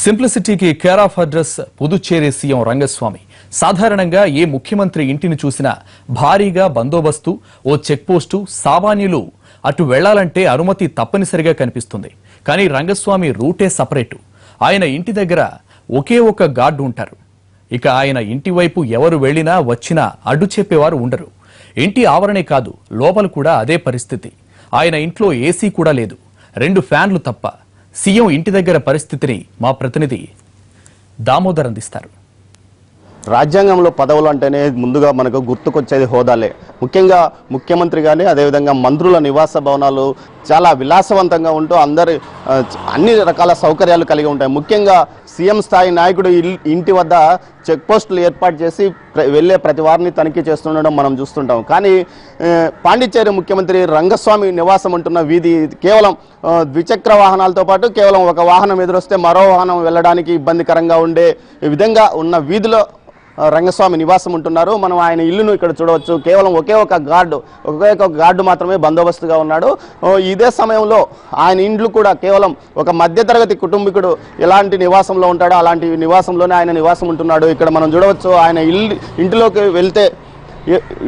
సింప్లిసిటీకి care of address Puducherry CM Rangaswamy. సాధారణంగా ఏ ముఖ్యమంత్రి ఇంటిని చూసినా భారీగా బందోబస్తు, ఓ చెక్ పోస్టు, సామాన్యులు అటు వెళ్లాలంటే అనుమతి తప్పనిసరిగా కనిపిస్తుంది. కానీ రంగస్వామి రూటే సపరేటు. ఆయన ఇంటి దగ్గర ఒకే ఒక గార్డు ఉంటారు. ఇక ఆయన ఇంటి వైపు ఎవరు వెళ్లినా వచ్చినా అడ్డు చెప్పేవారు ఉండరు. ఇంటి ఆవరణే కాదు, లోపల కూడా అదే పరిస్థితి. ఆయన ఇంట్లో ఏసీ కూడా లేదు, 2 ఫ్యాన్లు తప్ప. సీఎం ఇంటి దగ్గర పరిస్థితిని మా ప్రతినిధి దామోదర్ అందిస్తారు. రాజ్యాంగంలో పదవులు అంటేనే ముందుగా మనకు గుర్తుకొచ్చేది హోదాలే. ముఖ్యంగా ముఖ్యమంత్రి కానీ అదేవిధంగా మంత్రుల నివాస భవనాలు చాలా విలాసవంతంగా ఉంటూ అన్ని రకాల సౌకర్యాలు కలిగి ఉంటాయి. ముఖ్యంగా సీఎం స్థాయి నాయకుడు ఇంటి వద్ద చెక్ పోస్టులు ఏర్పాటు చేసి వెళ్ళే ప్రతి వారిని తనిఖీ చేస్తుండడం మనం చూస్తుంటాం. కానీ పాండిచ్చేరి ముఖ్యమంత్రి రంగస్వామి నివాసం ఉంటున్న వీధి కేవలం ద్విచక్ర వాహనాలతో పాటు కేవలం ఒక వాహనం ఎదురొస్తే మరో వాహనం వెళ్ళడానికి ఇబ్బందికరంగా ఉండే విధంగా ఉన్న వీధిలో రంగస్వామి నివాసం ఉంటున్నారు. మనం ఆయన ఇల్లును ఇక్కడ చూడవచ్చు. కేవలం ఒకే ఒక గార్డు మాత్రమే బందోబస్తుగా ఉన్నాడు. ఇదే సమయంలో ఆయన ఇండ్లు కూడా కేవలం ఒక మధ్యతరగతి కుటుంబీకుడు ఎలాంటి నివాసంలో ఉంటాడో అలాంటి నివాసంలోనే ఆయన నివాసం ఉంటున్నాడు. ఇక్కడ మనం చూడవచ్చు. ఆయన ఇంటిలోకి వెళ్తే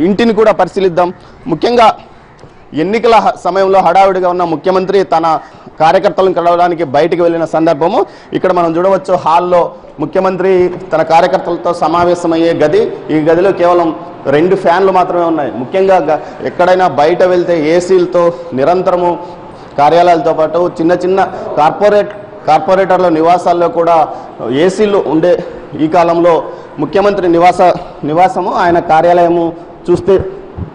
ఇంటిని కూడా పరిశీలిద్దాం. ముఖ్యంగా ఎన్నికల సమయంలో హడావిడిగా ఉన్న ముఖ్యమంత్రి తన కార్యకర్తలను కలవడానికి బయటికి వెళ్ళిన సందర్భము ఇక్కడ మనం చూడవచ్చు. హాల్లో ముఖ్యమంత్రి తన కార్యకర్తలతో సమావేశమయ్యే గది. ఈ గదిలో కేవలం 2 ఫ్యాన్లు మాత్రమే ఉన్నాయి. ముఖ్యంగా ఎక్కడైనా బయట వెళ్తే ఏసీలతో నిరంతరము కార్యాలయాలతో పాటు చిన్న చిన్న కార్పొరేటర్ల నివాసాల్లో కూడా ఏసీలు ఉండే ఈ కాలంలో ముఖ్యమంత్రి నివాసము ఆయన కార్యాలయము చూస్తే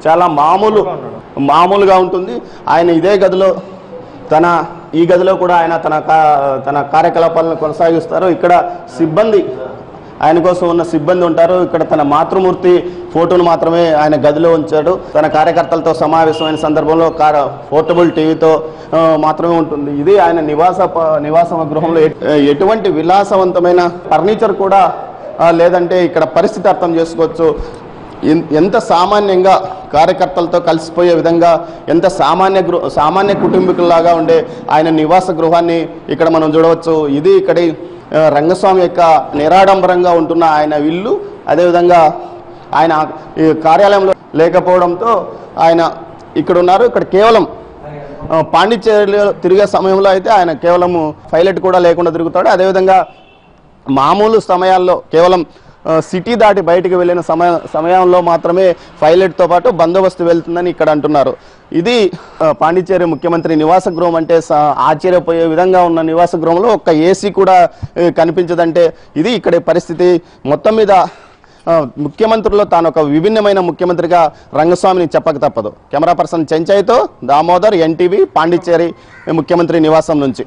చాలా మామూలుగా ఉంటుంది. ఆయన ఇదే గదిలో ఈ గదిలో కూడా ఆయన తన కార్యకలాపాలను కొనసాగిస్తారు. ఇక్కడ సిబ్బంది ఆయన కోసం ఉన్న సిబ్బంది ఉంటారు. ఇక్కడ తన మాతృమూర్తి ఫోటోను మాత్రమే ఆయన గదిలో ఉంచాడు. తన కార్యకర్తలతో సమావేశమైన సందర్భంలో పోర్టబుల్ టీవీతో మాత్రమే ఉంటుంది. ఇది ఆయన నివాస గృహంలో ఎటువంటి విలాసవంతమైన ఫర్నిచర్ కూడా లేదంటే ఇక్కడ పరిస్థితి అర్థం చేసుకోవచ్చు. ఎంత సామాన్యంగా కార్యకర్తలతో కలిసిపోయే విధంగా ఎంత సామాన్య కుటుంబీకుల్లాగా ఉండే ఆయన నివాస గృహాన్ని ఇక్కడ మనం చూడవచ్చు. ఇది ఇక్కడి రంగస్వామి యొక్క నిరాడంబరంగా ఉంటున్న ఆయన ఇల్లు. అదేవిధంగా ఆయన ఈ కార్యాలయంలో లేకపోవడంతో ఆయన ఇక్కడ ఉన్నారు. ఇక్కడ కేవలం పాండిచ్చేరిలో తిరిగే సమయంలో అయితే ఆయన కేవలం పైలట్ కూడా లేకుండా తిరుగుతాడు. అదేవిధంగా మామూలు సమయాల్లో కేవలం సిటీ దాటి బయటికి వెళ్ళిన సమయంలో మాత్రమే పైలట్తో పాటు బందోబస్తు వెళ్తుందని ఇక్కడ అంటున్నారు. ఇది పాండిచ్చేరి ముఖ్యమంత్రి నివాస గృహం. అంటే ఆశ్చర్యపోయే విధంగా ఉన్న నివాస గృహంలో ఒక్క ఏసీ కూడా కనిపించదంటే ఇది ఇక్కడ పరిస్థితి. మొత్తం మీద ముఖ్యమంత్రుల్లో తాను ఒక విభిన్నమైన ముఖ్యమంత్రిగా రంగస్వామిని చెప్పక తప్పదు. కెమెరా పర్సన్ చెంచయ్తో దామోదర్, NTV, పాండిచ్చేరి ముఖ్యమంత్రి నివాసం నుంచి.